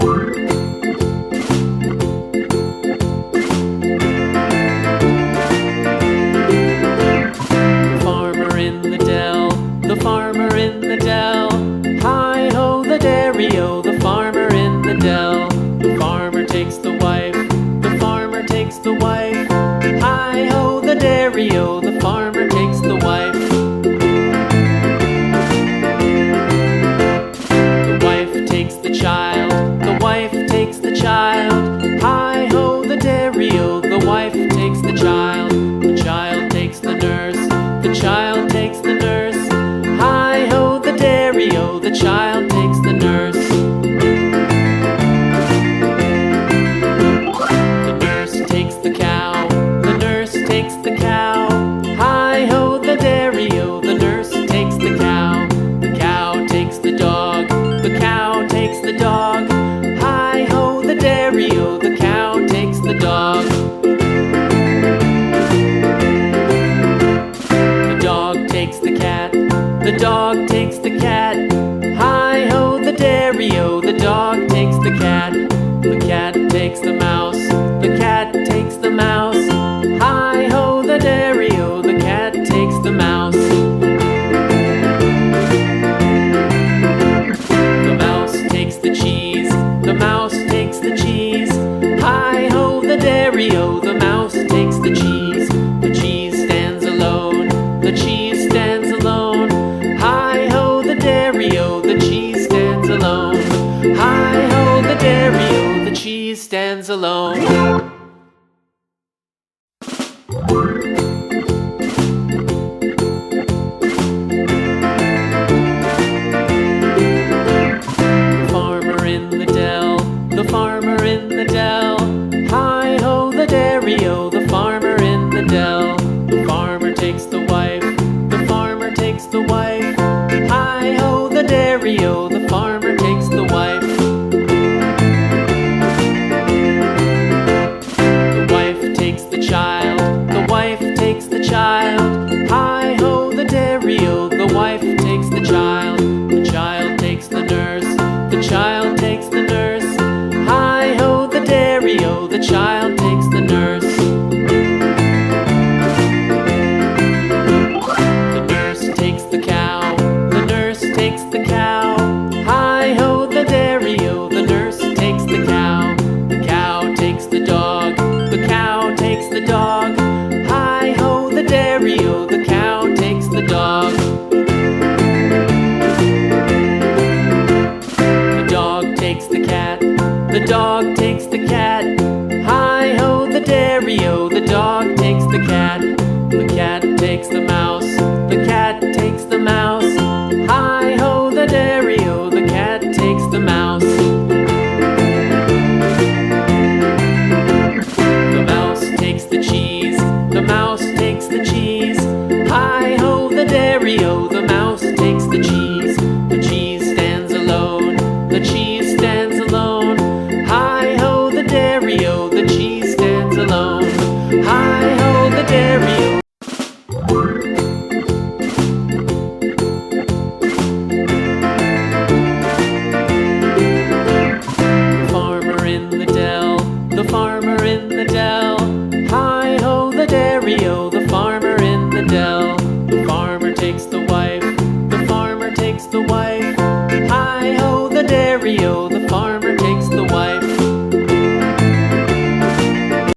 Farmer in the dell, the farmer in the dell. Hi-ho, the dairy-o, the farmer in the dell. The farmer takes the wife, the farmer takes the wife. Hi-ho, the dairy-o, the farmer takes the wife. The wife takes the child, the wife takes the child. Hi-ho, the dairy-o, the wife takes the child. The child takes the nurse, the child takes the nurse. Hi-ho, the dairy-o, the child takes the nurse. The nurse takes the cow, the nurse takes the cow. Hi-ho, the dairy-o, the nurse takes the cow. The cow takes the dog, the cow takes the dog. Hi-ho, the dairy-o, the cow takes the dog. The dog takes the cat, the dog takes the cat. Hi-ho, the dairy-o, the dog takes the cat. The cat takes the mouse, the cat takes the mouse. Hi-ho, the dairy-o, the cat takes the mouse. The mouse takes the cheese, the mouse takes the cheese. Hi-ho, the dairy-o, the mouse takes the cheese. The cheese stands alone, the cheese stands alone. Hi-ho, the dairy-o, the cheese stands alone. Hi-ho, the dairy-o, the cheese stands alone. The farmer in the dell. Hi-ho, the dairy-o, the farmer in the dell. The farmer takes the wife, the farmer takes the wife. Hi-ho, the dairy-o, the farmer takes the wife. The wife takes the child, the wife takes the child. Hi-ho, the dairy-o, the wife takes the child. The child takes the nurse, the child takes the nurse. Hi-ho, the dairy-o, the child takes the nurse. The nurse takes the cow, the nurse takes the cow. Hi-ho, the dairy-o, the nurse takes the cow. The cow takes the dog, the cow takes the dog. Hi-ho, the dairy-o, the cow takes the dog. The dog takes the cat, the dog takes the